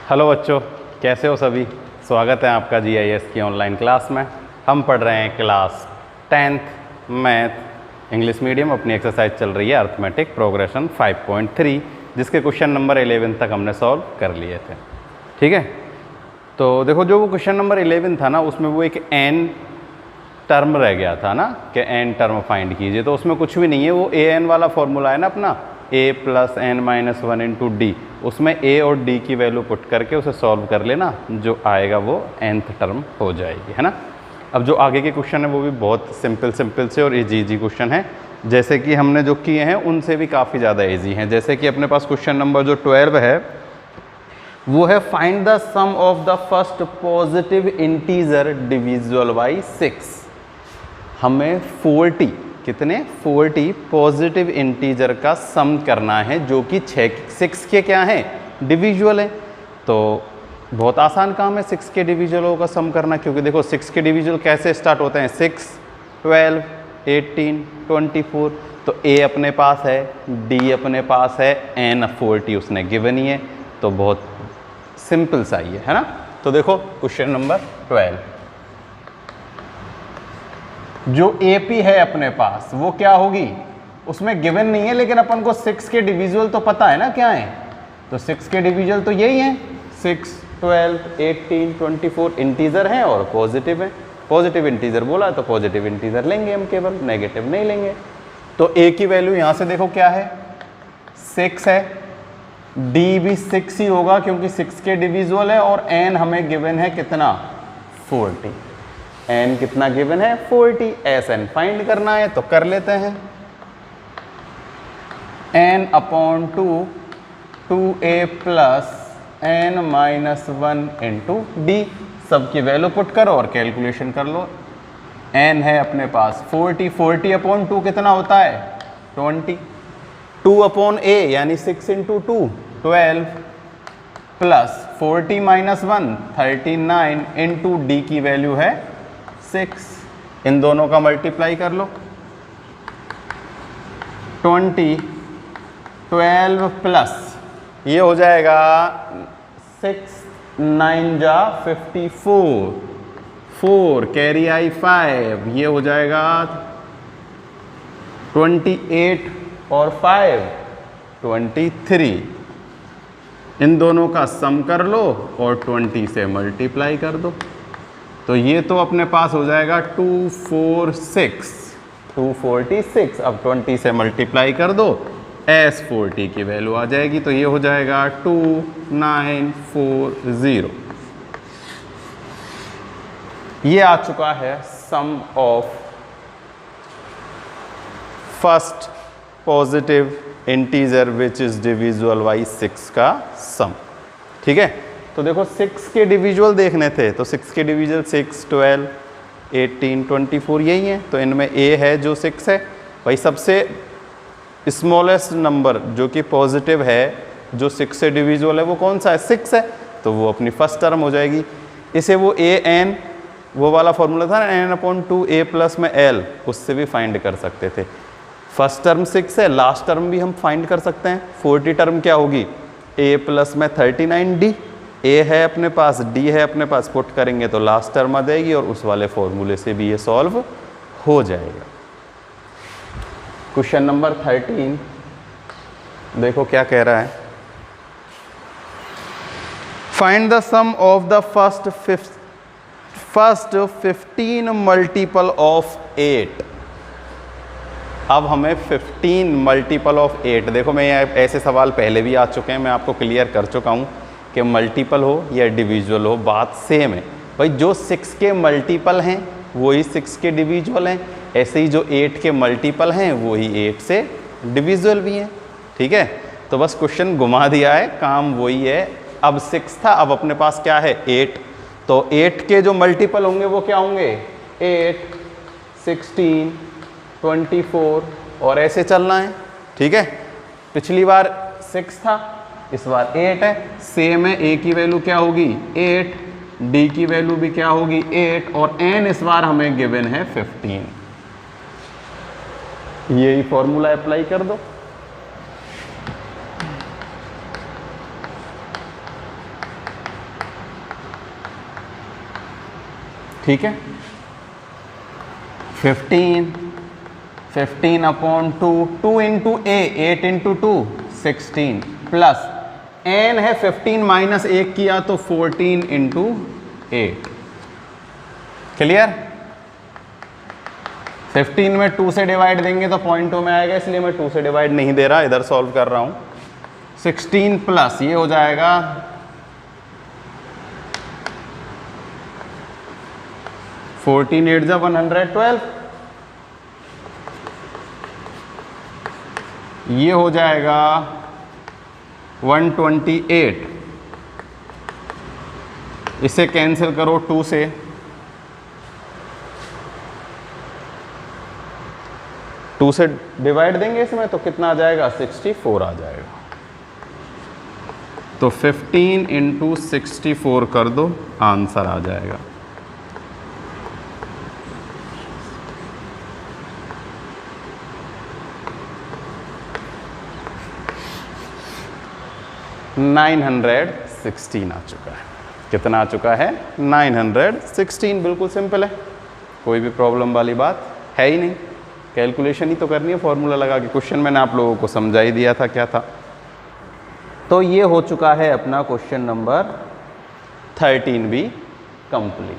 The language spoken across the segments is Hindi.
हेलो बच्चों, कैसे हो सभी। स्वागत है आपका GIS की ऑनलाइन क्लास में। हम पढ़ रहे हैं class 10th math English medium. अपनी एक्सरसाइज चल रही है अर्थमेटिक प्रोग्रेशन 5.3, जिसके क्वेश्चन नंबर 11 तक हमने सॉल्व कर लिए थे। ठीक है, तो देखो जो वो क्वेश्चन नंबर 11 था ना, उसमें वो एक n टर्म रह गया था ना कि n टर्म फाइंड कीजिए। तो उसमें कुछ भी नहीं है, वो an वाला फॉर्मूला है ना अपना, a + n-1 × d। उसमें a और d की वैल्यू पुट करके उसे सॉल्व कर लेना, जो आएगा वो nth टर्म हो जाएगी, है ना। अब जो आगे के क्वेश्चन है वो भी बहुत सिंपल से और इजी क्वेश्चन है, जैसे कि हमने जो किए हैं उनसे भी काफ़ी ज़्यादा इजी हैं। जैसे कि अपने पास क्वेश्चन नंबर जो 12 है वो है find the sum of the first positive integer divisible by 6। हमें 40 पॉजिटिव इंटीजर का सम करना है जो कि 6 के क्या है, डिविजुअल है। तो बहुत आसान काम है 6 के डिविजुअलों का सम करना, क्योंकि देखो 6 के डिविजुअल कैसे स्टार्ट होते हैं, 6, 12, 18, 24। तो a अपने पास है, d अपने पास है, n 40 उसने गिवन ही है, तो बहुत सिंपल सा ही है ना। तो देखो क्वेश्चन नंबर 12, जो AP है अपने पास वो क्या होगी, उसमें गिवन नहीं है, लेकिन अपन को 6 के डिविजुअल तो पता है ना क्या है। तो 6 के डिविजुअल तो यही है, 6, 12, 18, 24 इंटीजर हैं और पॉजिटिव है। पॉजिटिव इंटीजर बोला तो पॉजिटिव इंटीजर लेंगे हम, केवल नेगेटिव नहीं लेंगे। तो A की वैल्यू यहाँ से देखो क्या है, 6 है, D भी 6 ही होगा क्योंकि 6 के डिविजुअल है, और N हमें गिवन है कितना, 40। n कितना गिवन है, 40। Sn फाइंड करना है तो कर लेते हैं, n/2 2a + n-1 × d। सबकी वैल्यू पुट करो और कैलकुलेशन कर लो। n है अपने पास 40, 40/2 कितना होता है, 20। 2/a यानी 6 × 2 12 प्लस 40 - 1 39 × d की वैल्यू है 6। इन दोनों का मल्टीप्लाई कर लो, 20 12 प्लस ये हो जाएगा 6 9 जा 54, 4 कैरी आई 5, ये हो जाएगा 28 और 5 23। इन दोनों का सम कर लो और 20 से मल्टीप्लाई कर दो, तो ये तो अपने पास हो जाएगा 246। अब 20 से मल्टीप्लाई कर दो, S40 की वैल्यू आ जाएगी, तो ये हो जाएगा 2940। ये आ चुका है sum of first positive integer which is divisible by 6 का सम। ठीक है, तो देखो 6 के डिविजुअल देखने थे, तो 6 के डिविजुअल 6, 12, 18, 24 यही है। तो इनमें a है जो 6 है भाई, सबसे स्मॉलेस्ट नंबर जो कि पॉजिटिव है जो 6 से डिविजुअल है वो कौन सा है, 6 है, तो वो अपनी फर्स्ट टर्म हो जाएगी। इसे वो an वो वाला फॉर्मूला था ना, n/2 a + में l, उससे भी फाइंड कर सकते थे। फर्स्ट टर्म 6 है, लास्ट टर्म भी हम फाइंड कर सकते हैं। 40 टर्म क्या होगी, a + में 39d, a है अपने पास, d है अपने पास, पुट करेंगे तो लास्ट टर्म आ जाएगी, और उस वाले फॉर्मूले से भी ये सॉल्व हो जाएगा। क्वेश्चन नंबर 13 देखो क्या कह रहा है, find the sum of the first 15 multiple of 8। अब हमें 15 मल्टीपल ऑफ 8, देखो मैं ऐसे सवाल पहले भी आ चुके हैं, मैं आपको क्लियर कर चुका हूँ कि मल्टीपल हो या डिविजुअल हो बात सेम है भाई। जो 6 के मल्टीपल हैं वही 6 के डिविजुअल हैं, ऐसे ही जो 8 के मल्टीपल हैं वही 8 से डिविजुअल भी हैं। ठीक है, तो बस क्वेश्चन घुमा दिया है, काम वही है। अब 6 था, अब अपने पास क्या है, 8। तो 8 के जो मल्टीपल होंगे वो क्या होंगे, 8, 16, 24 और ऐसे चलना है। ठीक है, पिछली बार 6 था, इस बार 8 है, सेम है। a की वैल्यू क्या होगी, 8, d की वैल्यू भी क्या होगी, 8, और n इस बार हमें गिवन है 15। यही फॉर्मूला अप्लाई कर दो। ठीक है। 15 अपॉन 2, 2 इंटू ए, 8 इंटू 2 16 प्लस n है 15 माइनस 1 किया तो 14 इंटू 8। क्लियर? 15 में 2 से डिवाइड देंगे तो 0.2 में आएगा, इसलिए मैं 2 से डिवाइड नहीं दे रहा, इधर सॉल्व कर रहा हूं। 16 प्लस ये हो जाएगा 14 8 जा 112, ये हो जाएगा 128। इसे कैंसिल करो 2 से, टू से डिवाइड देंगे इसमें तो कितना आ जाएगा, 64 आ जाएगा। तो 15 इंटू 64 कर दो, आंसर आ जाएगा। $916 आ चुका है। कितना आ चुका है? 916। बिल्कुल सिंपल है, कोई भी प्रॉब्लम वाली बात है ही नहीं। कैलकुलेशन ही तो करनी है फॉर्मूला लगा के। क्वेश्चन मैंने आप लोगों को समझा ही दिया था क्या था। तो ये हो चुका है अपना क्वेश्चन नंबर 13 भी complete.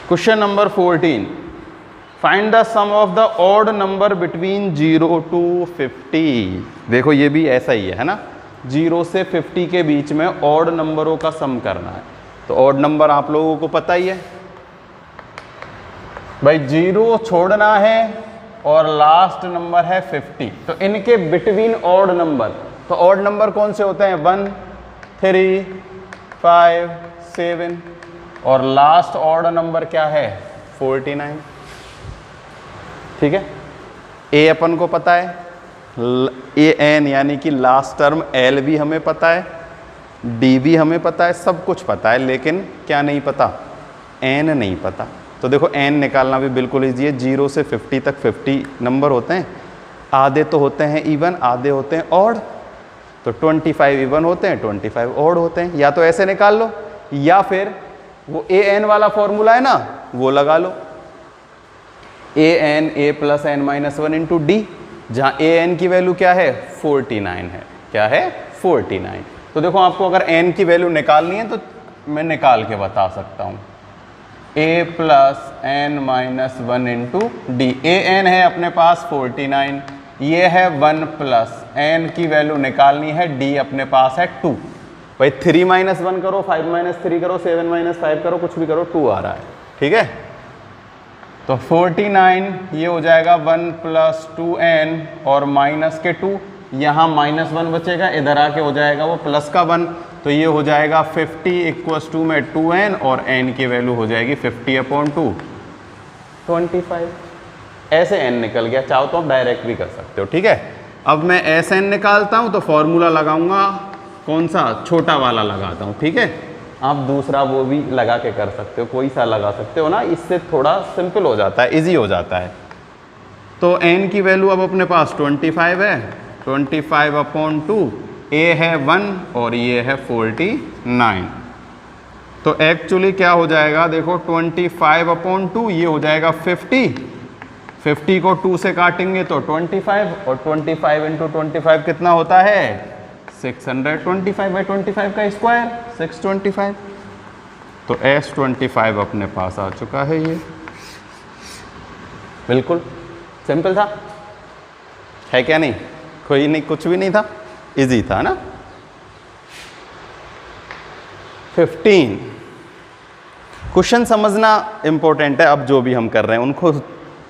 Question number 14, find the sum of the odd number between 0 to 50। देखो ये भी ऐसा ही है ना, 0 से 50 के बीच में ऑड नंबरों का सम करना है। तो ऑड नंबर आप लोगों को पता ही है भाई, 0 छोड़ना है और लास्ट नंबर है 50, तो इनके बिटवीन ऑड नंबर। तो ऑड नंबर कौन से होते हैं? 1 3 5 7, और लास्ट ऑड नंबर क्या है? 49। ठीक है, ए अपन को पता है, ए एन यानी कि लास्ट टर्म एल भी हमें पता है, डी भी हमें पता है, सब कुछ पता है, लेकिन क्या नहीं पता? एन नहीं पता। तो देखो एन निकालना भी बिल्कुल ईजी है। 0 से 50 तक 50 नंबर होते हैं, आधे तो होते हैं इवन, आधे होते हैं ऑड। तो 25 इवन होते हैं, 25 ऑड होते हैं। या तो ऐसे निकाल लो, या फिर वो ए एन वाला फॉर्मूला है ना, वो लगा लो, A N A plus N minus 1 into D, जहाँ ए एन की वैल्यू क्या है? 49 है। क्या है? 49। तो देखो आपको अगर एन की वैल्यू निकालनी है तो मैं निकाल के बता सकता हूँ, A plus N minus 1 into D. A N है अपने पास 49, ये है 1 प्लस एन की वैल्यू निकालनी है, डी अपने पास है 2। भाई 3 माइनस 1 करो, 5 माइनस 3 करो, 7 माइनस 5 करो, कुछ भी करो, 2 आ रहा है। ठीक है, तो 49 ये हो जाएगा 1 प्लस 2n और माइनस के 2, यहाँ माइनस 1 बचेगा, इधर आके हो जाएगा वो प्लस का 1। तो ये हो जाएगा 50 इक्वल्स टू में 2n और n की वैल्यू हो जाएगी 50/2 25। ऐसे n निकल गया। चाहो तो आप डायरेक्ट भी कर सकते हो। ठीक है, अब मैं ऐसे n निकालता हूँ तो फॉर्मूला लगाऊंगा, कौन सा? छोटा वाला लगाता हूँ। ठीक है, आप दूसरा वो भी लगा के कर सकते हो, कोई सा लगा सकते हो ना, इससे थोड़ा सिंपल हो जाता है, इजी हो जाता है। तो n की वैल्यू अब अपने पास 25 है, 25/2, a है 1 और ये है 49। तो एक्चुअली क्या हो जाएगा? देखो 25/2 ये हो जाएगा 50 को 2 से काटेंगे तो 25, और 25 इंटू 25 कितना होता है? 625/25 का स्क्वायर, 625। तो S25 अपने पास आ चुका है। ये बिल्कुल सिंपल था, है क्या नहीं? कोई नहीं, कुछ भी नहीं था, इजी था ना। 15 क्वेश्चन समझना इंपॉर्टेंट है। अब जो भी हम कर रहे हैं उनको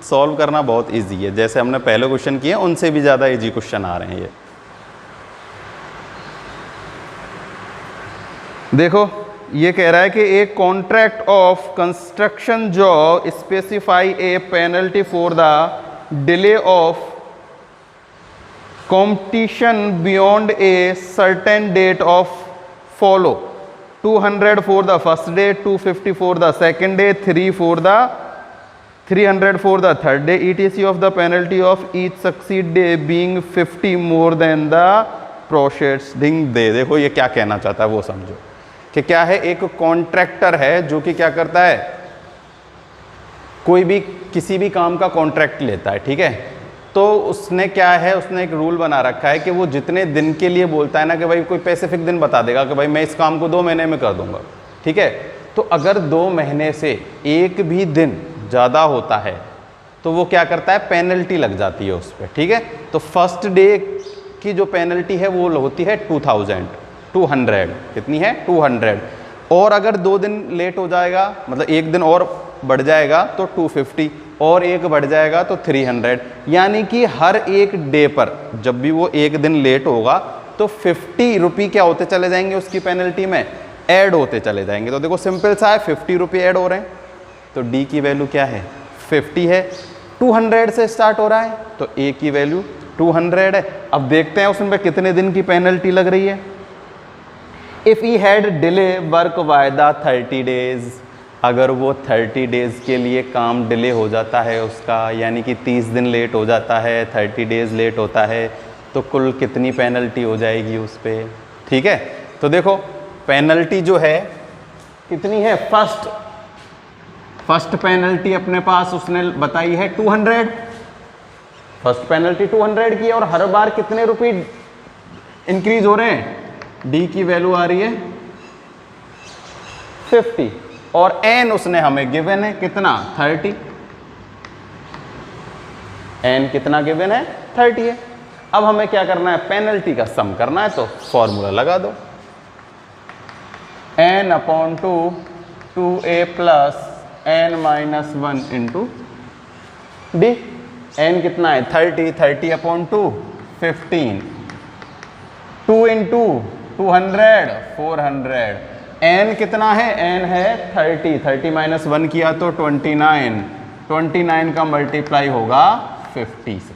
सॉल्व करना बहुत इजी है। जैसे हमने पहले क्वेश्चन किए उनसे भी ज़्यादा इजी क्वेश्चन आ रहे हैं ये। देखो ये कह रहा है कि एक contract of construction job specify A penalty for the delay of competition beyond a certain date of follow 200 for the first day, 250 for the second day, 300 for the third day, etc of the penalty of each succeed day being 50 more than the preceding day। देखो ये क्या कहना चाहता है वो समझो कि क्या है, एक कॉन्ट्रैक्टर है जो कि क्या करता है, कोई भी किसी भी काम का कॉन्ट्रैक्ट लेता है, ठीक है। तो उसने क्या है, उसने एक रूल बना रखा है कि वो जितने दिन के लिए बोलता है ना कि भाई कोई स्पेसिफिक दिन बता देगा कि भाई मैं इस काम को 2 महीने में कर दूंगा, ठीक है। तो अगर 2 महीने से एक भी दिन ज़्यादा होता है तो वो क्या करता है, पेनल्टी लग जाती है उस पर, ठीक है। तो फर्स्ट डे की जो पेनल्टी है वो होती है 200, कितनी है 200। और अगर 2 दिन लेट हो जाएगा, मतलब एक दिन और बढ़ जाएगा तो 250, और एक बढ़ जाएगा तो 300। यानी कि हर एक डे पर जब भी वो एक दिन लेट होगा तो 50 रुपये क्या होते चले जाएंगे उसकी पेनल्टी में, ऐड होते चले जाएंगे। तो देखो सिंपल सा है, 50 रुपये ऐड हो रहे हैं, तो डी की वैल्यू क्या है 50 है। 200 से स्टार्ट हो रहा है तो ए की वैल्यू 200 है। अब देखते हैं उसमें कितने दिन की पेनल्टी लग रही है। If E had delay work by the 30 days, अगर वो 30 डेज़ के लिए काम डिले हो जाता है उसका, यानी कि 30 दिन लेट हो जाता है, 30 डेज़ लेट होता है, तो कुल कितनी पेनल्टी हो जाएगी उस पर, ठीक है। तो देखो पेनल्टी जो है कितनी है, फर्स्ट पेनल्टी अपने पास उसने बताई है 200, फर्स्ट पेनल्टी 200 की, और हर बार कितने रुपये इंक्रीज हो रहे हैं, डी की वैल्यू आ रही है 50, और एन उसने हमें गिवन है कितना 30, एन कितना गिवन है 30 है। अब हमें क्या करना है, पेनल्टी का सम करना है, तो फॉर्मूला लगा दो, n/2 2a plus n-1 into D. N कितना है 30/2 15, 2 इंटू 200 400, एन कितना है, एन है 30 माइनस 1 किया तो 29 का मल्टीप्लाई होगा 50 से,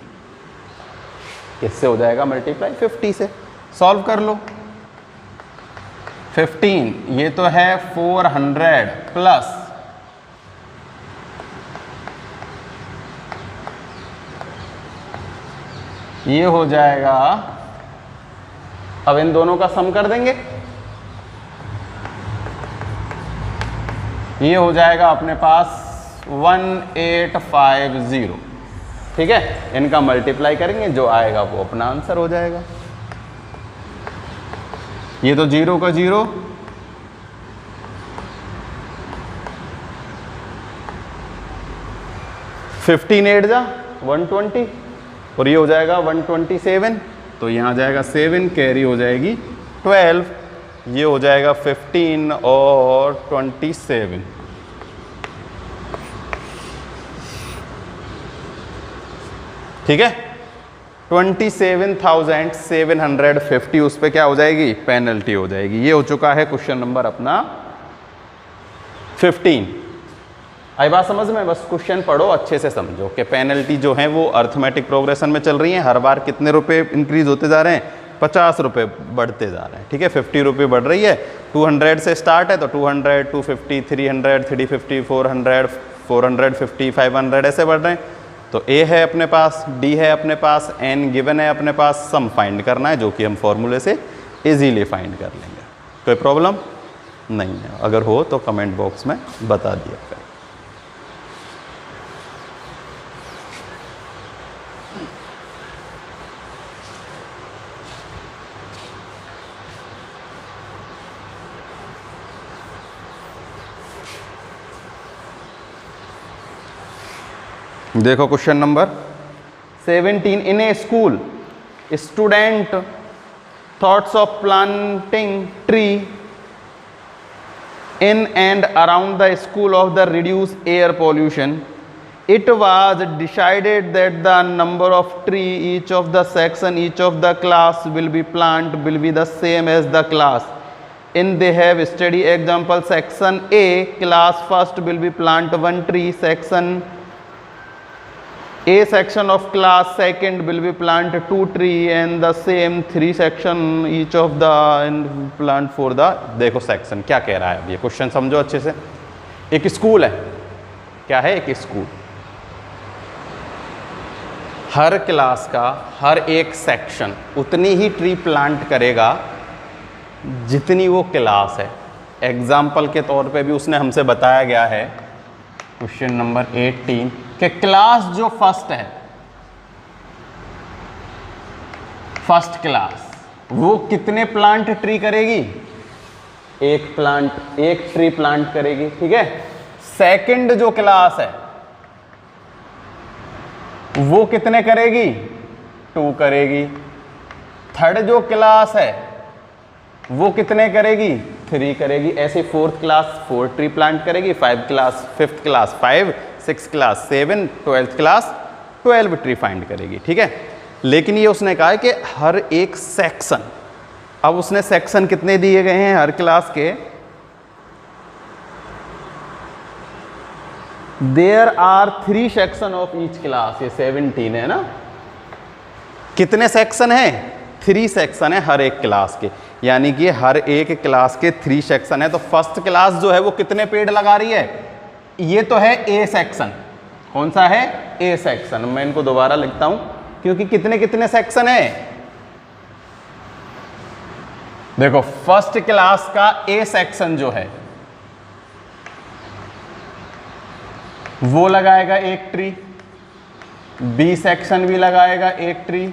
किससे हो जाएगा मल्टीप्लाई 50 से, सॉल्व कर लो। 15 ये तो है 400 प्लस ये हो जाएगा, अब इन दोनों का सम कर देंगे, ये हो जाएगा अपने पास 1850, ठीक है। इनका मल्टीप्लाई करेंगे, जो आएगा वो अपना आंसर हो जाएगा। ये तो 0 का 0, फिफ्टीन 8 जा 120, और ये हो जाएगा 127, तो यहाँ जाएगा 7, कैरी हो जाएगी 12, ये हो जाएगा 15 और 27, ठीक है। 27,750 उस पर क्या हो जाएगी, पेनल्टी हो जाएगी। ये हो चुका है क्वेश्चन नंबर अपना 15। आई बात समझ में, बस क्वेश्चन पढ़ो अच्छे से समझो कि पेनल्टी जो है वो अर्थमेटिक प्रोग्रेशन में चल रही है, हर बार कितने रुपए इंक्रीज होते जा रहे हैं, 50 रुपये बढ़ते जा रहे हैं, ठीक है। 50 रुपये बढ़ रही है, 200 से स्टार्ट है तो 200 250 300 350 400 450 500 ऐसे बढ़ रहे हैं। तो ए है अपने पास, डी है अपने पास, एन गिवन है अपने पास, सम फाइंड करना है जो कि हम फॉर्मूले से इजीली फाइंड कर लेंगे, कोई प्रॉब्लम नहीं है। अगर हो तो कमेंट बॉक्स में बता दिया करें। देखो question number 17, in A school student thoughts of planting tree in and around the school of the reduce air pollution. It was decided that the number of tree each of the section each of the class will be plant will be the same as the class. in they have study example section A class first will be plant one tree, section A section of class second will be plant two tree and the same three section each of the and plant for the। देखो सेक्शन क्या कह रहा है, अब ये क्वेश्चन समझो अच्छे से। एक स्कूल है, क्या है, एक स्कूल, हर क्लास का हर एक सेक्शन उतनी ही ट्री प्लांट करेगा जितनी वो क्लास है। एग्जाम्पल के तौर पे भी उसने हमसे बताया गया है क्वेश्चन नंबर 18 कि क्लास जो फर्स्ट है, फर्स्ट क्लास, वो कितने प्लांट ट्री करेगी, एक प्लांट, एक ट्री प्लांट करेगी, ठीक है। सेकंड जो क्लास है वो कितने करेगी, टू करेगी। थर्ड जो क्लास है वो कितने करेगी, थ्री करेगी। ऐसे fourth class four tree plant करेगी, five class, fifth class five, six class seven, twelfth class 12 tree find करेगी, ठीक है। लेकिन ये उसने कहा है कि हर एक सेक्शन, अब उसने सेक्शन कितने दिए गए हैं हर क्लास के, there are 3 section of each class, ये 17 है ना। कितने सेक्शन हैं, 3 सेक्शन है हर एक क्लास के, यानी कि हर एक क्लास के 3 सेक्शन है। तो फर्स्ट क्लास जो है वो कितने पेड़ लगा रही है, ये तो है ए सेक्शन। कौन सा है, ए सेक्शन। मैं इनको दोबारा लिखता हूं क्योंकि कितने कितने सेक्शन है। देखो फर्स्ट क्लास का ए सेक्शन जो है वो लगाएगा एक ट्री, बी सेक्शन भी लगाएगा एक ट्री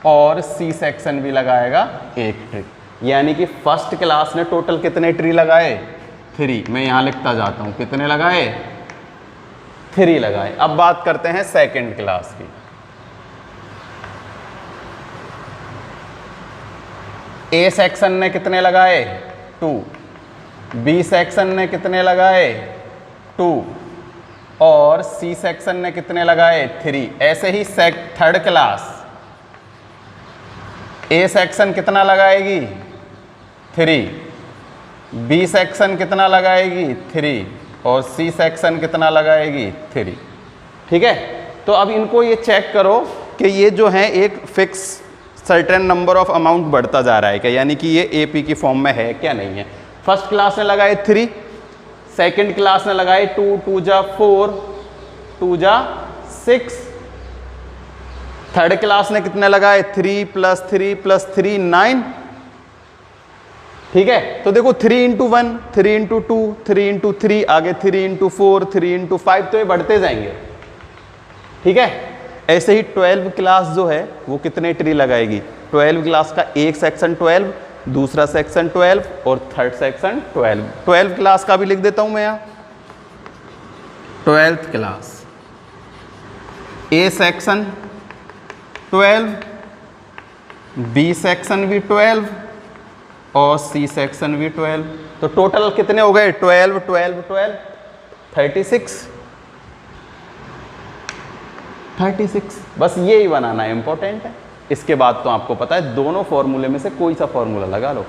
और सी सेक्शन भी लगाएगा एक ट्री। यानी कि फर्स्ट क्लास ने टोटल कितने ट्री लगाए, 3। मैं यहां लिखता जाता हूं, कितने लगाए, 3 लगाए। अब बात करते हैं सेकंड क्लास की। ए सेक्शन ने कितने लगाए, 2, बी सेक्शन ने कितने लगाए, 2 और सी सेक्शन ने कितने लगाए, 3। ऐसे ही थर्ड क्लास ए सेक्शन कितना लगाएगी, 3, बी सेक्शन कितना लगाएगी, 3 और सी सेक्शन कितना लगाएगी, 3, ठीक है। तो अब इनको ये चेक करो कि ये जो है एक fix certain number of amount बढ़ता जा रहा है क्या, यानी कि ये एपी की फॉर्म में है क्या, नहीं है। फर्स्ट क्लास ने लगाए 3, सेकंड क्लास ने लगाए 2, 2 जा 4, 2 जा 6, थर्ड क्लास ने कितने लगाए, 3 + 3 + 3 9, ठीक है। तो देखो 3 × 1, 3 × 2, 3 × 3, आगे 3 × 4, 3 × 5, तो ये बढ़ते जाएंगे, ठीक है। ऐसे ही 12 क्लास जो है वो कितने ट्री लगाएगी, 12 क्लास का एक सेक्शन 12, दूसरा सेक्शन 12 और थर्ड सेक्शन 12। 12 क्लास का भी लिख देता हूं मैं यहां, 12th class, A section 12, B section भी 12 और सी सेक्शन भी 12। तो टोटल कितने हो गए, 12 12 12 36। बस ये ही बनाना है, इंपॉर्टेंट है। इसके बाद तो आपको पता है दोनों फॉर्मूले में से कोई सा फॉर्मूला लगा लो।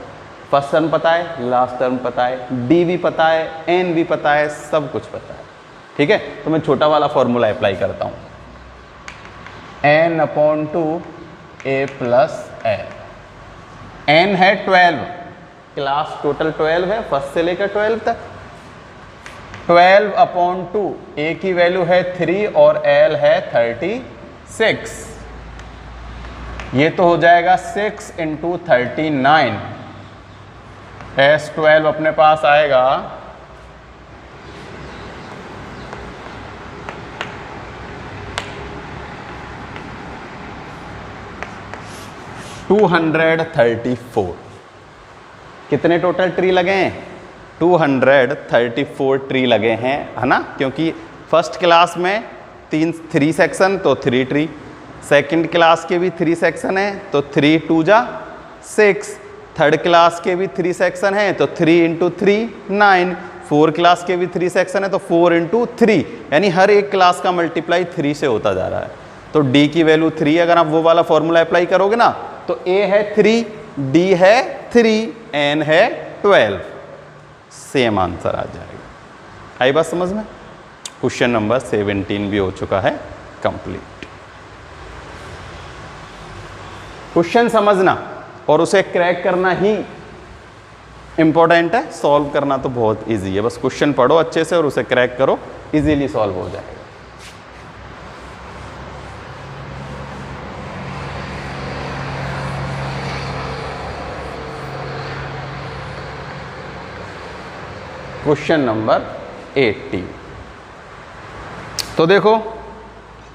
फर्स्ट टर्म पता है, लास्ट टर्म पता है, डी भी पता है, एन भी पता है, सब कुछ पता है, ठीक है। तो मैं छोटा वाला फॉर्मूला अप्लाई करता हूं, n/2 a + l। n है 12, क्लास टोटल 12 है, फर्स्ट से लेकर 12 तक। 12/2, a की वैल्यू है 3 और l है 36। ये तो हो जाएगा 6 × 39। S12 अपने पास आएगा 234। कितने टोटल ट्री लगे हैं, 234 ट्री लगे हैं, है ना। क्योंकि फर्स्ट क्लास में 3 सेक्शन तो 3 ट्री, सेकंड क्लास के भी 3 सेक्शन है तो 3 × 2 जा 6, थर्ड क्लास के भी 3 सेक्शन है तो 3 × 3 9, 4 क्लास के भी 3 सेक्शन है तो 4 × 3, यानी हर एक क्लास का मल्टीप्लाई 3 से होता जा रहा है। तो D की वैल्यू 3, अगर आप वो वाला फॉर्मूला अप्लाई करोगे ना तो A है 3, D है 3, N है 12, सेम आंसर आ जाएगा। आई बात समझ में? क्वेश्चन नंबर 17 भी हो चुका है कंप्लीट। क्वेश्चन समझना और उसे क्रैक करना ही इंपॉर्टेंट है, सॉल्व करना तो बहुत इजी है। बस क्वेश्चन पढ़ो अच्छे से और उसे क्रैक करो, इजीली सॉल्व हो जाएगा। Question number 18। तो देखो,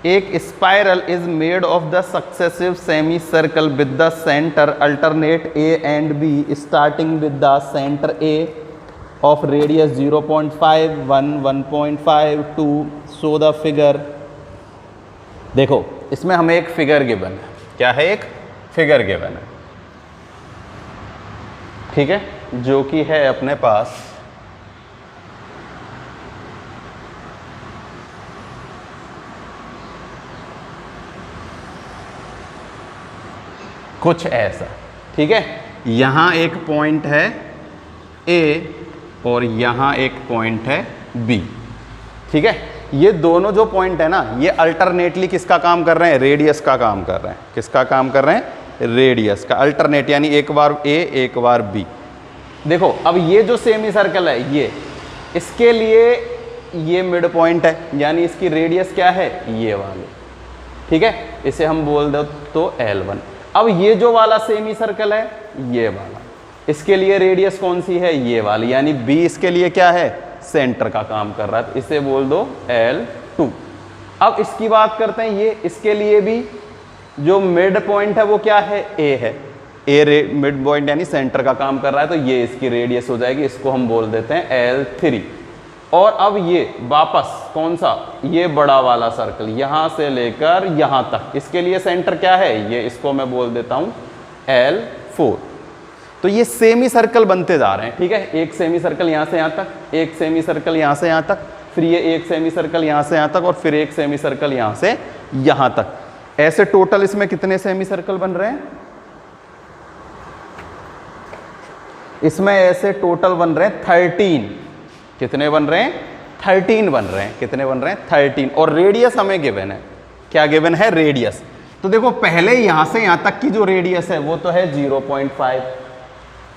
एक spiral is made of the successive semi circle with the centre alternate A and be starting with the centre A of radius 0.5, 1, 1.5, 2 so the figure. देखो, इसमें हमें एक फिगर गिवन है। क्या है? एक फिगर गिवन है, ठीक है, जो कि है अपने पास कुछ ऐसा, ठीक है। यहां एक पॉइंट है ए और यहां एक पॉइंट है बी, ठीक है। ये दोनों जो पॉइंट है ना, ये अल्टरनेटली किसका काम कर रहे हैं? रेडियस का काम कर रहे हैं। किसका काम कर रहे हैं? रेडियस का। अल्टरनेट यानी एक बार ए एक बार बी। देखो, अब ये जो सेमी सर्कल है, ये इसके लिए ये मिड पॉइंट है, यानी इसकी रेडियस क्या है? ये वाली, ठीक है। इसे हम बोल दो तो L1। अब ये जो वाला सेमी सर्कल है, ये वाला, इसके लिए रेडियस कौन सी है? ये वाली, यानी बी इसके लिए क्या है? सेंटर का काम कर रहा है, तो इसे बोल दो L2। अब इसकी बात करते हैं, ये इसके लिए भी जो मिड पॉइंट है वो क्या है? ए है। ए मिड पॉइंट यानी सेंटर का काम कर रहा है, तो ये इसकी रेडियस हो जाएगी, इसको हम बोल देते हैं L3। और अब ये वापस कौन सा? ये बड़ा वाला सर्कल, यहां से लेकर यहां तक, इसके लिए सेंटर क्या है? ये, इसको मैं बोल देता हूं L4। तो ये सेमी सर्कल बनते जा रहे हैं, ठीक है। एक सेमी सर्कल यहां से यहां तक, एक सेमी सर्कल यहां से यहां तक, फिर ये एक सेमी सर्कल यहां से यहां तक, और फिर एक सेमी सर्कल यहां से यहां तक। ऐसे टोटल इसमें कितने सेमी सर्कल बन रहे हैं? इसमें ऐसे टोटल बन रहे हैं 13। कितने बन रहे हैं? 13 बन रहे हैं। कितने बन रहे हैं? 13। और रेडियस हमें गिवन है। क्या गिवन है? रेडियस। तो देखो, पहले यहां से यहां तक की जो रेडियस है वो तो है 0.5,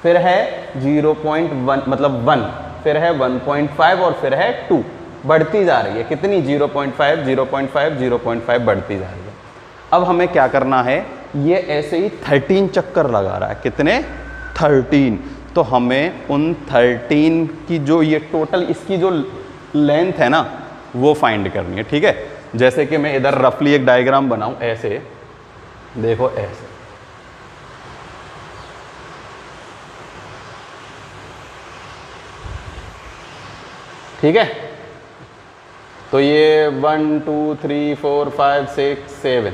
फिर है 0.1 मतलब 1, फिर है 1.5 और फिर है 2। बढ़ती जा रही है। कितनी? 0.5, 0.5, 0.5 बढ़ती जा रही है। अब हमें क्या करना है? ये ऐसे ही 13 चक्कर लगा रहा है। कितने? 13। तो हमें उन 13 की जो ये टोटल इसकी जो लेंथ है ना, वो फाइंड करनी है, ठीक है। जैसे कि मैं इधर रफली एक डायग्राम बनाऊं, ऐसे देखो, ऐसे, ठीक है। तो ये 1 2 3 4 5 6 7,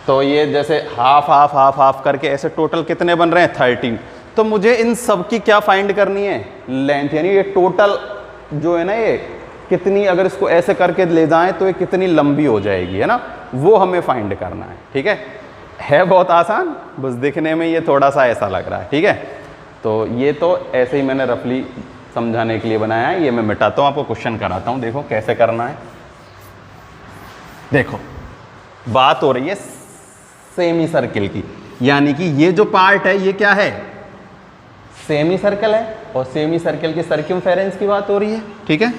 तो ये जैसे हाफ हाफ हाफ हाफ करके ऐसे टोटल कितने बन रहे हैं? 13। तो मुझे इन सब की क्या फाइंड करनी है? लेंथ, यानी ये टोटल जो है ना, ये कितनी, अगर इसको ऐसे करके ले जाएं तो ये कितनी लंबी हो जाएगी, है ना, वो हमें फाइंड करना है, ठीक है बहुत आसान, बस दिखने में ये थोड़ा सा ऐसा लग रहा है, ठीक है। तो ये तो ऐसे ही मैंने रफली समझाने के लिए बनाया है। ये मैं मिटाता हूँ, आपको क्वेश्चन कराता हूँ, देखो कैसे करना है। देखो, बात हो रही है सेमी सर्किल की, यानी कि ये जो पार्ट है ये क्या है? सेमी सर्कल है, और सेमी सर्कल की सर्कमफेरेंस की बात हो रही है, ठीक है।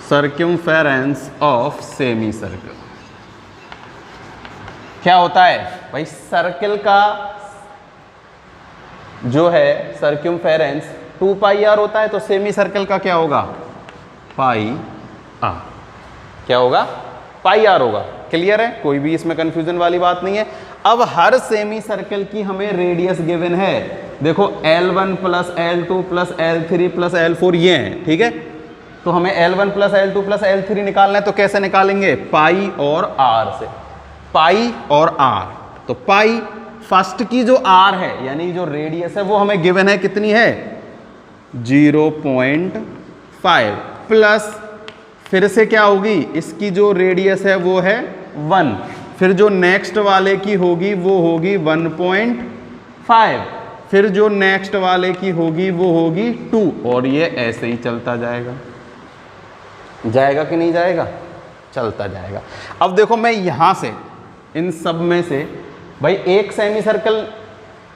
सर्कमफेरेंस ऑफ सेमी सर्कल क्या होता है भाई? सर्कल का जो है सर्कमफेरेंस 2 पाई आर होता है, तो सेमी सर्कल का क्या होगा? पाई आर। क्या होगा? पाई आर होगा। क्लियर है? कोई भी इसमें कंफ्यूजन वाली बात नहीं है। अब हर सेमी सर्कल की हमें रेडियस गिवन है। देखो, L1 plus L2 plus L3 plus L4 ये हैं, ठीक है। तो हमें L1 plus L2 plus L3 निकालना है, तो कैसे निकालेंगे? पाई और आर से। पाई और आर, तो पाई फर्स्ट की जो आर है, यानी जो रेडियस है, वो हमें गिवन है, कितनी है? 0.5 प्लस, फिर से क्या होगी? इसकी जो रेडियस है वो है 1, फिर जो नेक्स्ट वाले की होगी वो होगी 1.5, फिर जो नेक्स्ट वाले की होगी वो होगी 2, और ये ऐसे ही चलता जाएगा। जाएगा कि नहीं जाएगा? चलता जाएगा। अब देखो मैं यहां से इन सब में से भाई एक सेमी सर्कल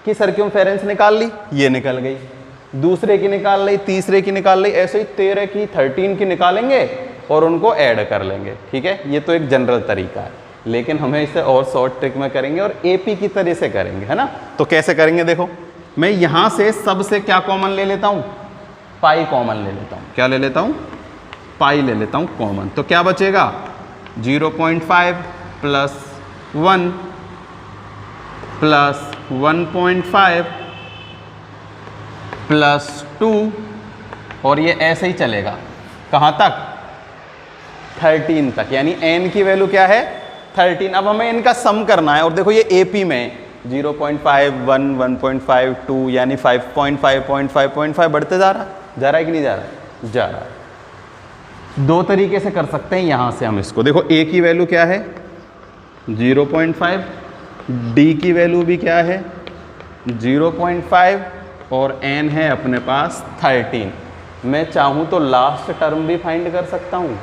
की सर्कमफेरेंस निकाल ली, ये निकल गई, दूसरे की निकाल ली, तीसरे की निकाल ली, ऐसे ही 13 की 13 की निकालेंगे और उनको ऐड कर लेंगे। ठीक है, ये तो एक जनरल तरीका है, लेकिन हमें इसे और शॉर्ट ट्रिक में करेंगे और एपी की तरह से करेंगे, है ना। तो कैसे करेंगे देखो, मैं यहां से सबसे क्या कॉमन ले लेता हूं, पाई कॉमन ले लेता हूं। क्या ले लेता हूं? पाई ले लेता हूं कॉमन। तो क्या बचेगा? 0.5 प्लस 1 प्लस 1.5 प्लस 2, और ये ऐसे ही चलेगा कहाँ तक? 13 तक, यानी n की वैल्यू क्या है? 13। अब हमें इनका सम करना है, और देखो ये AP में 0.5 1 1.5 2 यानी 5.5 0.5 बढ़ते जा रहा है कि नहीं जा रहा? जा रहा है। दो तरीके से कर सकते हैं यहां से हम इसको। देखो a की वैल्यू क्या है? 0.5, d की वैल्यू भी क्या है? 0.5, और n है अपने पास 13। मैं चाहूं तो लास्ट टर्म भी फाइंड कर सकता हूं,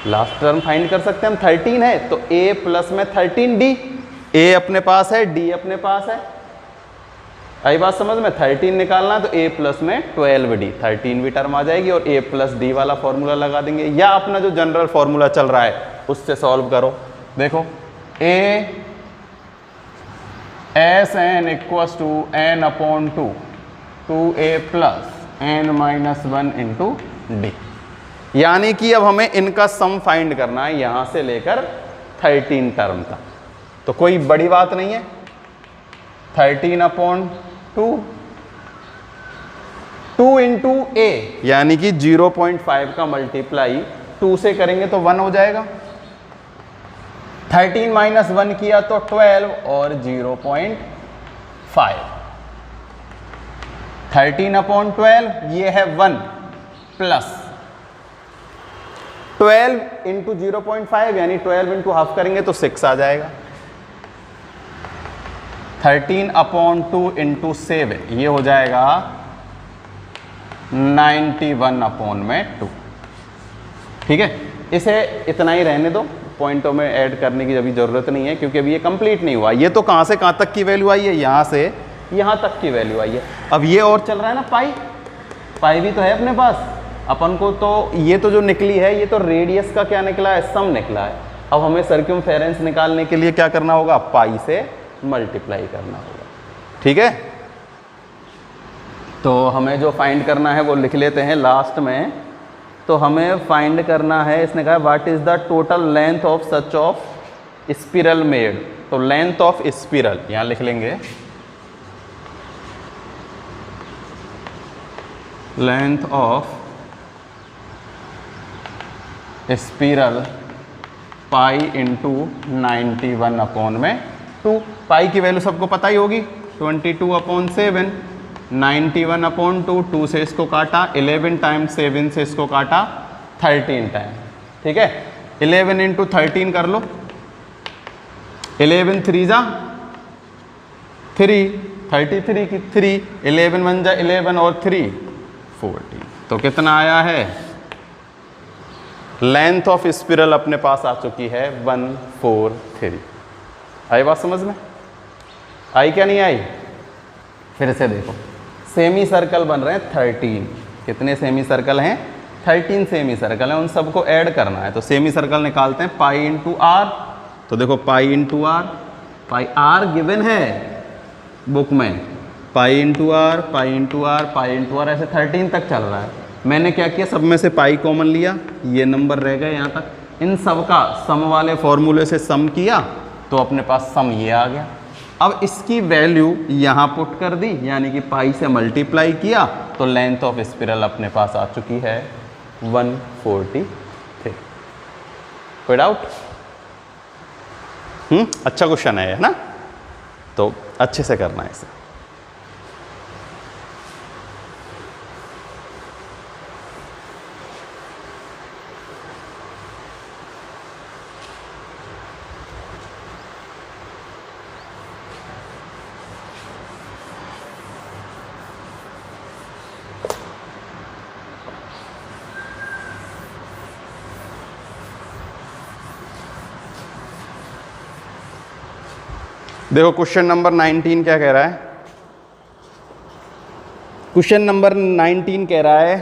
लास्ट टर्म फाइंड कर सकते हैं हम। 13 है तो a प्लस में 13d, a अपने पास है, d अपने पास है। आई बात समझ में? 13 निकालना है तो a प्लस में 12d, 13 भी टर्म आ जाएगी और a प्लस d वाला फॉर्मूला लगा देंगे, या अपना जो जनरल फॉर्मूला चल रहा है उससे सॉल्व करो। देखो a S N equals to n upon 2 2a plus n minus 1 into D, यानी कि अब हमें इनका सम फाइंड करना है यहां से लेकर 13 टर्म तक। तो कोई बड़ी बात नहीं है, 13 अपॉन 2 इंटू ए, यानी कि 0.5 का मल्टीप्लाई 2 से करेंगे तो 1 हो जाएगा। 13 माइनस 1 किया तो 12 और 0.5। 13 अपॉन 12 ये है 1 प्लस 12 इंटू 0.5 यानी 12 इंटू हाफ करेंगे तो 6 आ जाएगा। 13 अपॉन 2 इंटू 7 ये हो जाएगा 91 अपॉन में 2। ठीक है, इसे इतना ही रहने दो, पॉइंटों में ऐड करने की अभी ज़रूरत नहीं है क्योंकि अभी ये कंप्लीट नहीं हुआ। ये तो कहाँ से कहाँ तक की वैल्यू आई है? यहाँ से यहाँ तक की वैल्यू आई है। अब ये और चल रहा है ना पाई, पाई भी तो है अपने पास अपन को। तो ये तो जो निकली है ये तो रेडियस का क्या निकला है? सम निकला है। अब हमें सर्कमफेरेंस निकालने के लिए क्या करना होगा? पाई से मल्टीप्लाई करना होगा। ठीक है, तो हमें जो फाइंड करना है वो लिख लेते हैं लास्ट में। तो हमें फाइंड करना है, इसने कहा what is the total length of such of spiral made. तो लेंथ ऑफ स्पिरल यहां लिख लेंगे, length of spiral pi into 91 upon में 2। पाई की वैल्यू सबको पता ही होगी, 22 अपॉन 7, 91 अपॉन 2, 2 से इसको काटा, 11 टाइम 7 से इसको काटा 13 टाइम। ठीक है, 11 इंटू 13 कर लो, 11 3 जा 3, 33 की 3, 11 1 जा 11 और 3 14। तो कितना आया है? लेंथ ऑफ स्पिरल अपने पास आ चुकी है 143। आई बात समझ में? आई क्या नहीं आई? फिर से देखो, सेमी सर्कल बन रहे हैं 13। कितने सेमी सर्कल हैं? 13 सेमी सर्कल हैं, उन सबको ऐड करना है। तो सेमी सर्कल निकालते हैं, पाई इंटू आर। तो देखो pi into r, pi r given है बुक में, pi into r, pi into r, pi into r, ऐसे 13 तक चल रहा है। मैंने क्या किया, सब में से पाई कॉमन लिया, ये नंबर रह गए यहाँ तक। इन सब का सम वाले फॉर्मूले से सम किया तो अपने पास सम ये आ गया। अब इसकी वैल्यू यहाँ पुट कर दी, यानी कि पाई से मल्टीप्लाई किया तो लेंथ ऑफ स्पिरल अपने पास आ चुकी है 143। कोई डाउट? अच्छा क्वेश्चन है ना, तो अच्छे से करना है इसे। देखो क्वेश्चन नंबर 19 क्या कह रहा है। क्वेश्चन नंबर 19 कह रहा है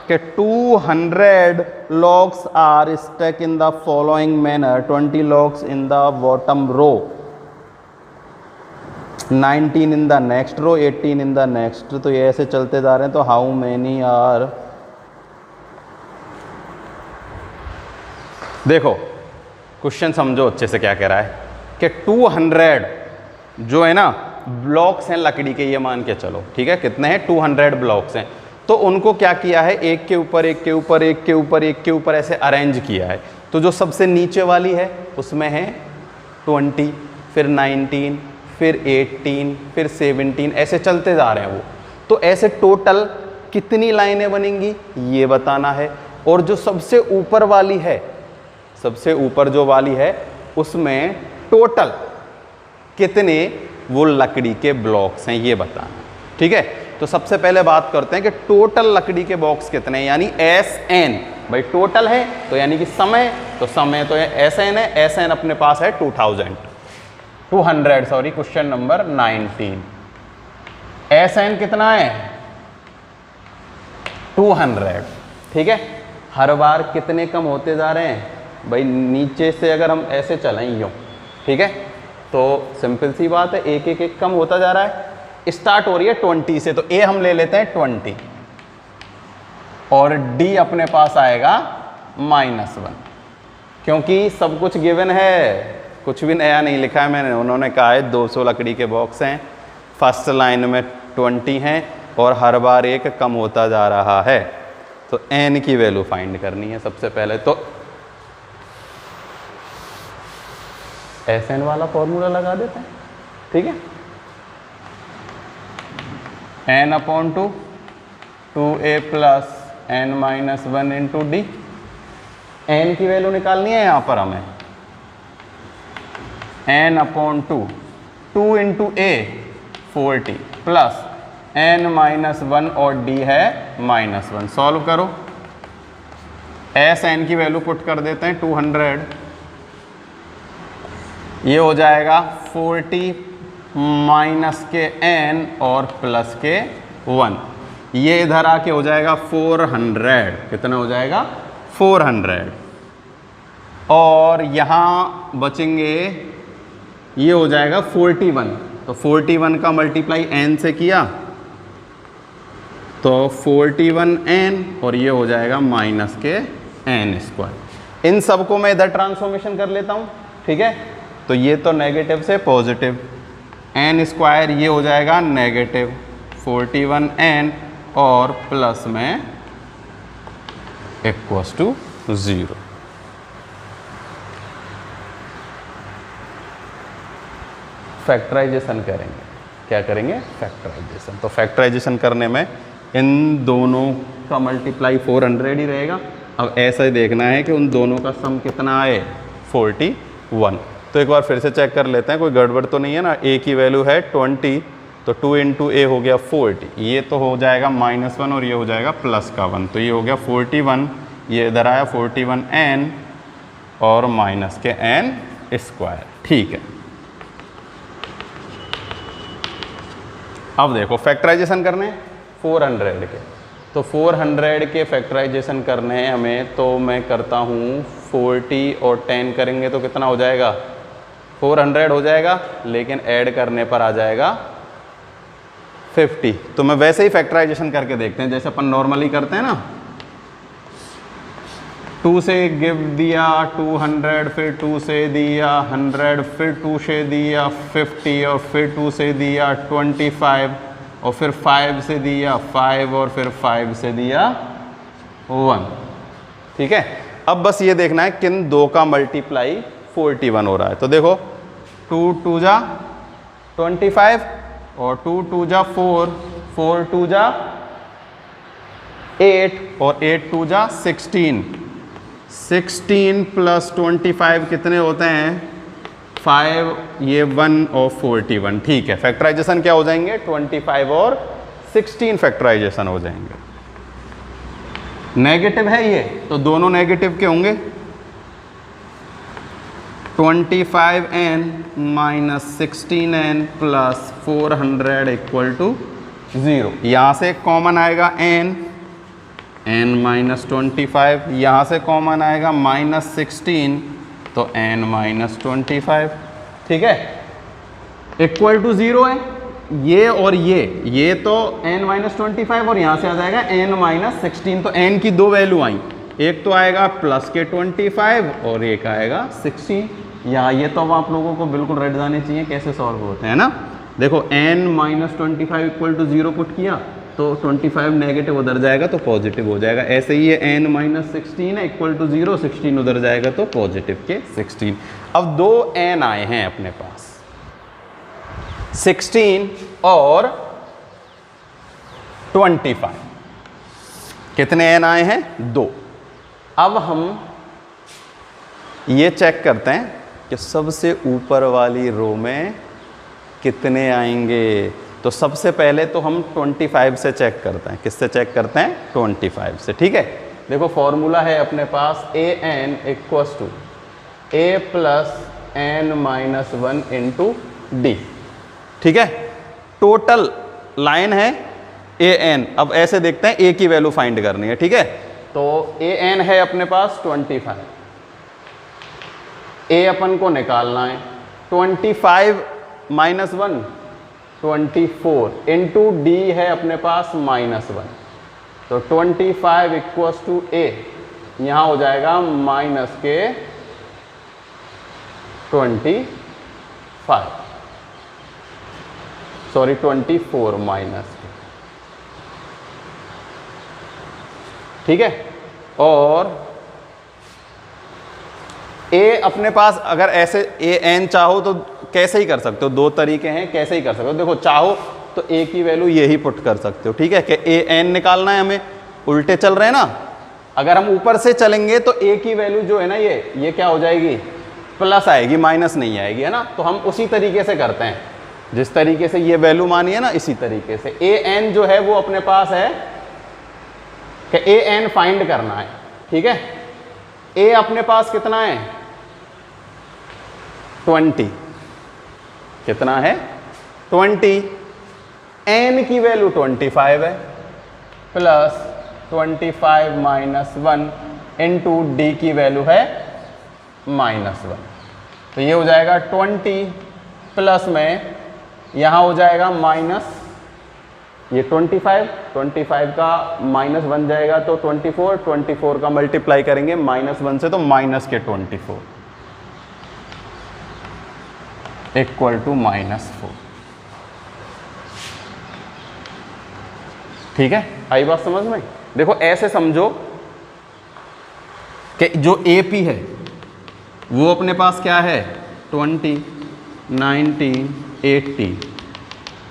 कि 200 logs are stack in the following manner, 20 logs in the bottom row, 19 in the next row, 18 in the next. तो ये ऐसे चलते जा रहे हैं। तो हाउ मैनी आर, देखो क्वेश्चन समझो अच्छे से क्या कह रहा है कि 200 जो है ना ब्लॉक्स हैं लकड़ी के, ये मान के चलो, ठीक है, कितने हैं 200 ब्लॉक्स हैं। तो उनको क्या किया है, एक के ऊपर एक के ऊपर एक के ऊपर एक के ऊपर ऐसे अरेंज किया है। तो जो सबसे नीचे वाली है उसमें है 20, फिर 19, फिर 18, फिर 17, ऐसे चलते जा रहे हैं वो। तो ऐसे टोटल कितनी लाइनें बनेंगी ये बताना है। और जो सबसे ऊपर वाली है, सबसे ऊपर जो वाली है उसमें टोटल कितने वो लकड़ी के ब्लॉक्स हैं ये बताना, ठीक है। तो सबसे पहले बात करते हैं कि टोटल लकड़ी के बॉक्स कितने हैं, यानी एस एन। भाई टोटल है तो यानी कि समय, तो समय तो एस एन है, एस एन अपने पास है 200 sorry, question number 19। S N कितना है 200, ठीक है। हर बार कितने कम होते जा रहे हैं भाई, नीचे से अगर हम ऐसे चलें यूँ, ठीक है, तो सिंपल सी बात है, एक एक एक कम होता जा रहा है। स्टार्ट हो रही है 20 से, तो ए हम ले लेते हैं 20 और डी अपने पास आएगा -1, क्योंकि सब कुछ गिवन है, कुछ भी नया नहीं लिखा है मैंने। उन्होंने कहा है 200 लकड़ी के बॉक्स हैं, फर्स्ट लाइन में 20 हैं और हर बार एक कम होता जा रहा है। तो एन की वैल्यू फाइंड करनी है सबसे पहले। तो एस एन वाला फॉर्मूला लगा देते हैं, ठीक है। n/2 2a + n-1 into D. N की वैल्यू निकालनी है यहाँ पर हमें। n/2 2 into a 40 plus n-1 और d है -1। सॉल्व करो, एस एन की वैल्यू पुट कर देते हैं 200, ये हो जाएगा 40 माइनस के n और प्लस के 1, ये इधर आके हो जाएगा 400। कितना हो जाएगा 400। और यहाँ बचेंगे, ये हो जाएगा 41। तो 41 का मल्टीप्लाई n से किया तो 41n और ये हो जाएगा माइनस के n²। इन सबको मैं इधर ट्रांसफॉर्मेशन कर लेता हूँ, ठीक है। तो ये तो नेगेटिव से पॉजिटिव, n² ये हो जाएगा नेगेटिव 41n और प्लस में =0। फैक्टराइजेशन करेंगे, क्या करेंगे फैक्टराइजेशन। तो फैक्टराइजेशन करने में इन दोनों का मल्टीप्लाई 400 ही रहेगा। अब ऐसा ही देखना है कि उन दोनों का सम कितना आए 41। तो एक बार फिर से चेक कर लेते हैं, कोई गड़बड़ तो नहीं है ना। a की वैल्यू है 20, तो 2 इंटू ए हो गया 40, ये तो हो जाएगा -1 और ये हो जाएगा +1। तो ये हो गया 41, ये इधर आया 41n और माइनस के n², ठीक है। अब देखो फैक्टराइजेशन करने 400 के, तो 400 के फैक्टराइजेशन करने हैं हमें, तो मैं करता हूँ 40 और 10 करेंगे तो कितना हो जाएगा 400 हो जाएगा, लेकिन ऐड करने पर आ जाएगा 50। तो मैं वैसे ही फैक्टराइजेशन करके देखते हैं जैसे अपन नॉर्मली करते हैं ना। 2 से गिव दिया 200, फिर 2 से दिया 100, फिर 2 से दिया 50 और फिर 2 से दिया 25 और फिर 5 से दिया 5 और फिर 5 से दिया 1, ठीक है। अब बस ये देखना है किन दो का मल्टीप्लाई 41 हो रहा है। तो देखो 2 2 जा 25 और 2 2 जा 4, 4 2 जा 8 और 8 2 जा 16, 16 + 25 कितने होते हैं 5, ये 1 और 41, ठीक है। फैक्टराइजेशन क्या हो जाएंगे 25 और 16 फैक्टराइजेशन हो जाएंगे। नेगेटिव है ये, तो दोनों नेगेटिव के होंगे। 25n minus 16n plus 400 equal to 0। यहाँ से कॉमन आएगा n माइनस 25, यहाँ से कॉमन आएगा माइनस 16, तो n माइनस 25, ठीक है, इक्वल टू 0 है। ये और ये तो n माइनस 25 और यहाँ से आ जाएगा n माइनस 16, तो n की दो वैल्यू आई, एक तो आएगा प्लस के 25 और एक आएगा 16। या ये तो अब आप लोगों को बिल्कुल रट जाने चाहिए कैसे सॉल्व होते हैं ना। देखो n minus 25 equal to 0 put किया तो 25 नेगेटिव उधर जाएगा तो पॉजिटिव हो जाएगा। ऐसे ही ये n माइनस 16 है इक्वल टू 0, 16 उधर जाएगा तो पॉजिटिव के 16। अब दो n आए हैं अपने पास, 16 और 25। कितने n आए हैं? 2। अब हम ये चेक करते हैं कि सबसे ऊपर वाली रो में कितने आएंगे। तो सबसे पहले तो हम 25 से चेक करते हैं। किससे चेक करते हैं? 25 से, ठीक है। देखो फॉर्मूला है अपने पास an equals to a plus n minus 1 into D, ठीक है। टोटल लाइन है an। अब ऐसे देखते हैं a की वैल्यू फाइंड करनी है, ठीक है। तो an है अपने पास 25, a अपन को निकालना है 25 माइनस 1 24 इंटू डी है अपने पास माइनस 1, तो 25 इक्वल्स टू a, यहाँ हो जाएगा माइनस के 25, सॉरी 24 माइनस, ठीक है। और a अपने पास अगर ऐसे an चाहो तो कैसे ही कर सकते हो, दो तरीके हैं कैसे ही कर सकते हो। देखो चाहो तो a की वैल्यू यही पुट कर सकते हो, ठीक है, कि an निकालना है हमें, उल्टे चल रहे हैं ना। अगर हम ऊपर से चलेंगे तो a की वैल्यू जो है ना ये क्या हो जाएगी? प्लस आएगी, माइनस नहीं आएगी, है ना। तो हम उसी तरीके से करते हैं, जिस तरीके से ये वैल्यू मानी है ना, इसी तरीके से an जो है वो अपने पास है कि an फाइंड करना है, ठीक है। a अपने पास कितना है? 20। कितना है? 20। n की वैल्यू 25 है, प्लस 25 माइनस 1 इंटू डी की वैल्यू है माइनस 1, तो ये हो जाएगा 20 प्लस में यहाँ हो जाएगा माइनस ये 25 का माइनस बन जाएगा तो 24 का मल्टीप्लाई करेंगे माइनस 1 से तो माइनस के 24 इक्वल टू माइनस 4, ठीक है। आई बात समझ में? देखो ऐसे समझो कि जो AP है वो अपने पास क्या है? 20, 90, 80,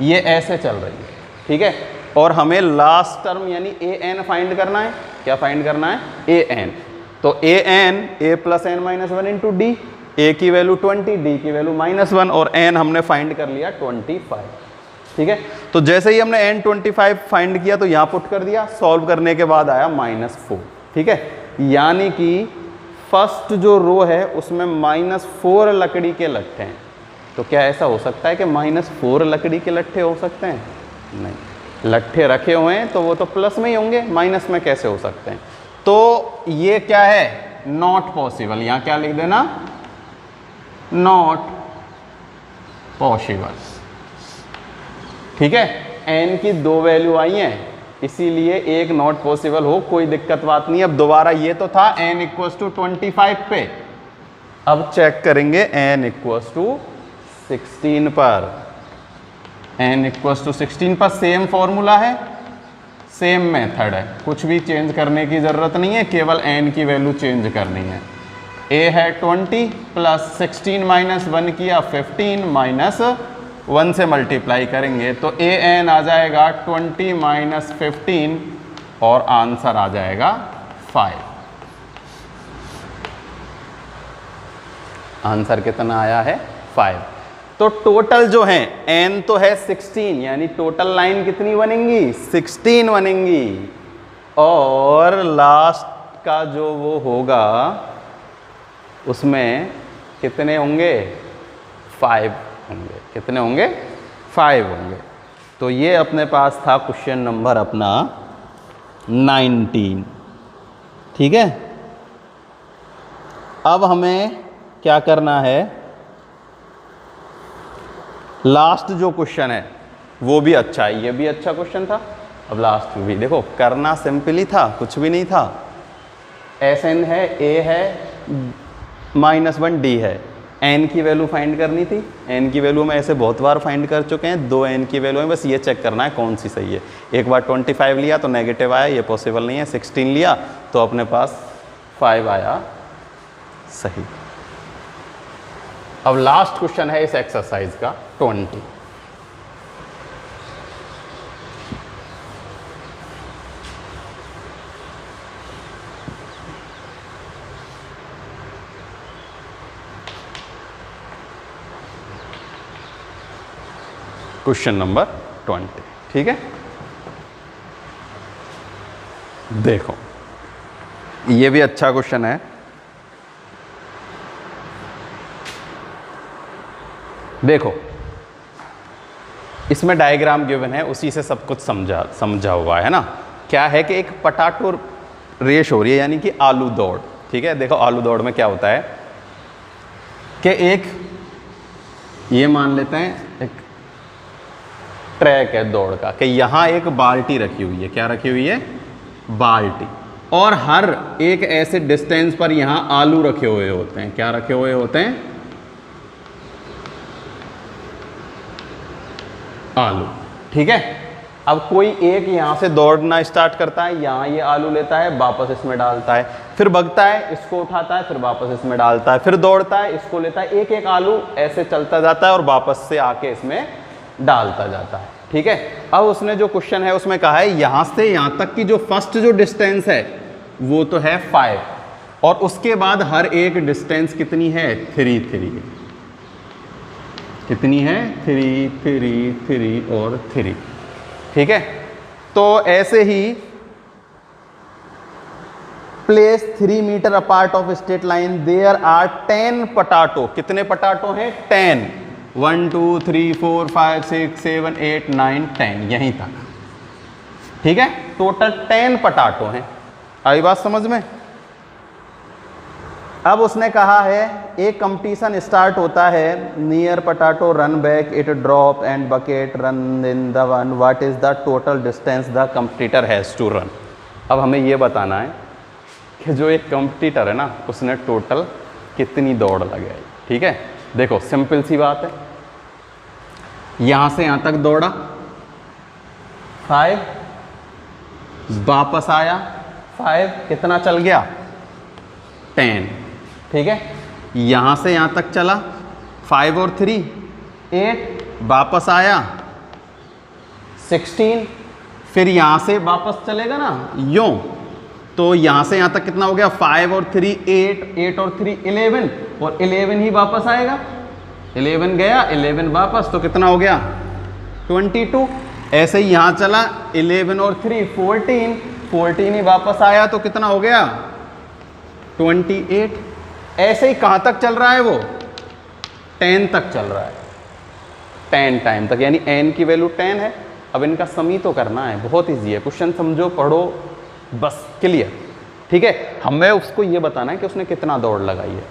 ये ऐसे चल रही है, ठीक है। और हमें लास्ट टर्म यानी an फाइंड करना है। क्या फाइंड करना है? an। तो an a plus n minus 1 into D, a की वैल्यू 20, d की वैल्यू माइनस 1 और n हमने फाइंड कर लिया 25, ठीक है। तो जैसे ही हमने n 25 फाइंड किया तो यहाँ पुट कर दिया, सॉल्व करने के बाद आया -4, ठीक है। यानी कि फर्स्ट जो रो है उसमें -4 लकड़ी के लट्ठे हैं। तो क्या ऐसा हो सकता है कि -4 लकड़ी के लट्ठे हो सकते हैं? नहीं, लट्ठे रखे हुए हैं तो वो तो प्लस में ही होंगे, माइनस में कैसे हो सकते हैं? तो ये क्या है? Not possible. यहाँ क्या लिख देना? नॉट पॉसिबल, ठीक है। n की दो वैल्यू आई हैं, इसीलिए एक नॉट पॉसिबल हो, कोई दिक्कत बात नहीं। अब दोबारा ये तो था n इक्वल्स टू 25 पे, अब चेक करेंगे n इक्वल्स टू 16 पर। n इक्वल्स टू 16 पर सेम फॉर्मूला है, सेम मेथड है, कुछ भी चेंज करने की ज़रूरत नहीं है, केवल n की वैल्यू चेंज करनी है। a है 20 प्लस 16 माइनस 1 किया 15 माइनस 1 से मल्टीप्लाई करेंगे तो an आ जाएगा 20 माइनस 15 और आंसर आ जाएगा 5। आंसर कितना आया है? 5। तो टोटल जो है n तो है 16, यानी टोटल लाइन कितनी बनेंगी? 16 बनेंगी। और लास्ट का जो वो होगा उसमें कितने होंगे? 5 होंगे। कितने होंगे? 5 होंगे। तो ये अपने पास था क्वेश्चन नंबर अपना 19। ठीक है, अब हमें क्या करना है, लास्ट जो क्वेश्चन है वो भी अच्छा है, ये भी अच्छा क्वेश्चन था। अब लास्ट भी देखो, करना सिंपल ही था, कुछ भी नहीं था। Sn है, A है, -1 D है, n की वैल्यू फाइंड करनी थी। n की वैल्यू हम ऐसे बहुत बार फाइंड कर चुके हैं, 2 n की वैल्यू है, बस ये चेक करना है कौन सी सही है। एक बार 25 लिया तो नेगेटिव आया, ये पॉसिबल नहीं है। 16 लिया तो अपने पास 5 आया सही। अब लास्ट क्वेश्चन है इस एक्सरसाइज का 20। Question number 20। ठीक है, देखो ये भी अच्छा क्वेश्चन है। देखो इसमें डायग्राम गिवन है, उसी से सब कुछ समझा हुआ है ना। क्या है कि एक पटाटो रेस हो रही है, यानी कि आलू दौड़। ठीक है, देखो आलू दौड़ में क्या होता है कि एक ये मान लेते हैं एक ट्रैक है दौड़ का, कि यहाँ एक बाल्टी रखी हुई है। क्या रखी हुई है? बाल्टी। और हर एक ऐसे डिस्टेंस पर यहाँ आलू रखे हुए होते हैं। क्या रखे हुए होते हैं? आलू। ठीक है, अब कोई एक यहाँ से दौड़ना स्टार्ट करता है, यहाँ ये आलू लेता है, वापस इसमें डालता है, फिर भगता है, इसको उठाता है, फिर वापस इसमें डालता है, फिर दौड़ता है, इसको लेता है। एक एक आलू ऐसे चलता जाता है और वापस से आके इसमें डालता जाता है। ठीक है, अब उसने जो क्वेश्चन है उसमें कहा है यहाँ से यहाँ तक की जो फर्स्ट जो डिस्टेंस है वो तो है 5, और उसके बाद हर एक डिस्टेंस कितनी है? 3 कितनी है? 3 3 3 और 3। ठीक है, तो ऐसे ही place 3 metre apart of straight line there are 10 potato. कितने पटाटो हैं? 10। 1 2 3 4 5 6 7 8 9 10, यहीं तक। ठीक है, टोटल 10 पटाटो हैं। आई बात समझ में? अब उसने कहा है एक कंपटीशन स्टार्ट होता है, near potato run back it drop and bucket run in the one, what is the total distance the competitor has to run. अब हमें ये बताना है कि जो एक कंपटीटर है ना, उसने टोटल कितनी दौड़ लगाई। ठीक है, देखो सिंपल सी बात है, यहाँ से यहाँ तक दौड़ा 5, वापस आया 5, कितना चल गया? 10। ठीक है, यहाँ से यहाँ तक चला 5 और 3 8, वापस आया 16, फिर यहाँ से वापस चलेगा ना यूँ, तो यहाँ से यहाँ तक कितना हो गया? 5 और 3 8, 8 और 3 11, और 11 ही वापस आएगा। 11 गया, 11 वापस, तो कितना हो गया? 22। ऐसे ही यहाँ चला 11 और 3 14, 14 ही वापस आया, तो कितना हो गया? 28। ऐसे ही कहाँ तक चल रहा है वो? 10 तक चल रहा है, 10 टाइम तक, यानी n की वैल्यू 10 है। अब इनका समी तो करना है, बहुत ईजी है, क्वेश्चन समझो पढ़ो बस, क्लियर। ठीक है, हमें उसको ये बताना है कि उसने कितना दौड़ लगाई है।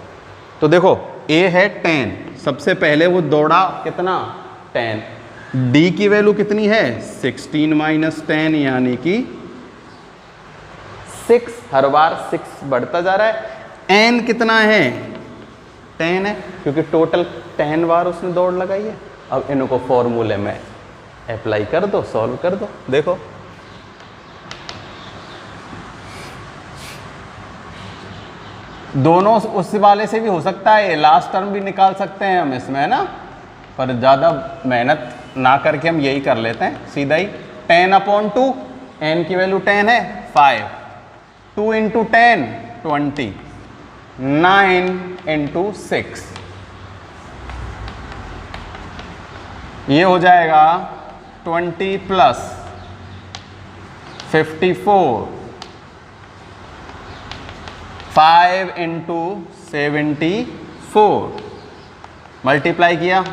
तो देखो a है 10, सबसे पहले वो दौड़ा कितना? 10। d की वैल्यू कितनी है? 16 माइनस 10, यानी कि 6। हर बार 6 बढ़ता जा रहा है। n कितना है? 10 है, क्योंकि टोटल 10 बार उसने दौड़ लगाई है। अब इनको फॉर्मूले में अप्लाई कर दो, सॉल्व कर दो। देखो दोनों उस वाले से भी हो सकता है, लास्ट टर्म भी निकाल सकते हैं हम इसमें, है ना, पर ज़्यादा मेहनत ना करके हम यही कर लेते हैं सीधा ही। 10/2, n की वैल्यू 10 है, 5, 2 इंटू 10 20, 9 इंटू 6, ये हो जाएगा 20 प्लस 54, 5 इंटू 74, 4 मल्टीप्लाई किया,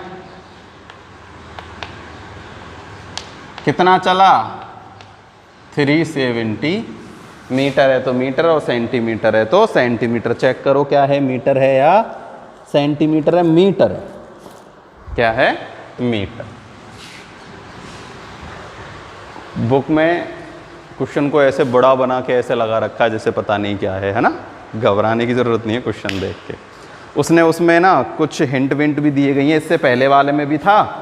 कितना चला 370 मीटर है तो मीटर और सेंटीमीटर है तो सेंटीमीटर। चेक करो क्या है, मीटर है या सेंटीमीटर है? मीटर है। क्या है? मीटर। बुक में क्वेश्चन को ऐसे बड़ा बना के ऐसे लगा रखा है जैसे पता नहीं क्या है ना? घबराने की ज़रूरत नहीं है क्वेश्चन देख के। उसने उसमें ना कुछ हिंट विंट भी दिए गई हैं, इससे पहले वाले में भी था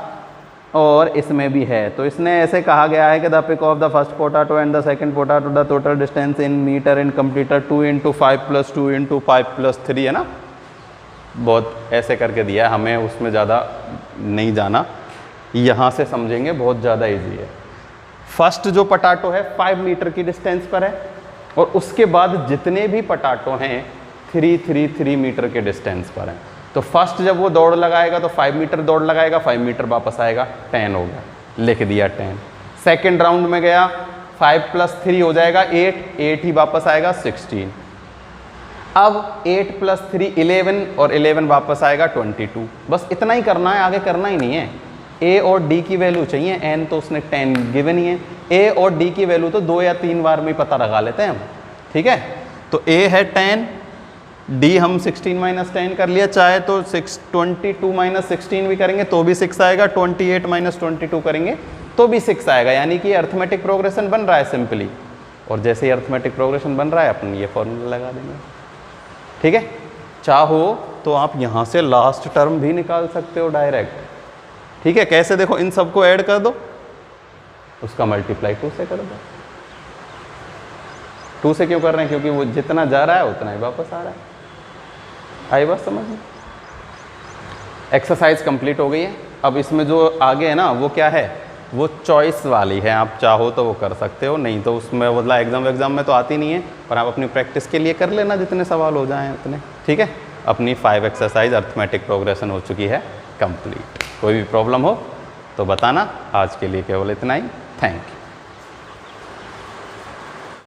और इसमें भी है। तो इसने ऐसे कहा गया है कि the pick of the first potato and the second potato the total distance in metre in completer 2 × 5 + 2 × 5 + 3 है ना? बहुत ऐसे करके दिया है, हमें उसमें ज़्यादा नहीं जाना, यहाँ से समझेंगे, बहुत ज़्यादा ईजी है। फर्स्ट जो पोटैटो है 5 मीटर की डिस्टेंस पर है और उसके बाद जितने भी पोटैटो हैं 3 मीटर के डिस्टेंस पर हैं। तो फर्स्ट जब वो दौड़ लगाएगा तो 5 मीटर दौड़ लगाएगा, 5 मीटर वापस आएगा, 10 हो गया, लिख दिया 10। सेकेंड राउंड में गया 5 + 3 हो जाएगा 8 ही वापस आएगा 16। अब 8 + 3 11 और 11 वापस आएगा 22। बस इतना ही करना है, आगे करना ही नहीं है। ए और डी की वैल्यू चाहिए, एन तो उसने 10 गिवन ही है। ए और डी की वैल्यू तो 2 या 3 बार में ही पता लगा लेते हैं हम, ठीक है? तो ए है 10, डी हम 16 - 10 कर लिया, चाहे तो 22 - 16 भी करेंगे तो भी 6 आएगा, 28 - 22 करेंगे तो भी 6 आएगा। यानी कि अर्थमेटिक प्रोग्रेशन बन रहा है सिंपली। और जैसे ही अर्थमेटिक प्रोग्रेशन बन रहा है अपन ये फॉर्मूला लगा देंगे, ठीक है? चाहो तो आप यहाँ से लास्ट टर्म भी निकाल सकते हो डायरेक्ट, ठीक है? कैसे? देखो, इन सबको ऐड कर दो, उसका मल्टीप्लाई 2 से कर दो। 2 से क्यों कर रहे हैं? क्योंकि वो जितना जा रहा है उतना ही वापस आ रहा है। आई बात समझ में? एक्सरसाइज कंप्लीट हो गई है। अब इसमें जो आगे है ना वो क्या है? वो चॉइस वाली है, आप चाहो तो वो कर सकते हो, नहीं तो उसमें बदला एग्जाम में तो आती नहीं है, पर आप अपनी प्रैक्टिस के लिए कर लेना, जितने सवाल हो जाएं उतने, ठीक है? अपनी 5 एक्सरसाइज अर्थमेटिक प्रोग्रेशन हो चुकी है कंप्लीट। कोई भी प्रॉब्लम हो तो बताना। आज के लिए केवल इतना ही। Thank you.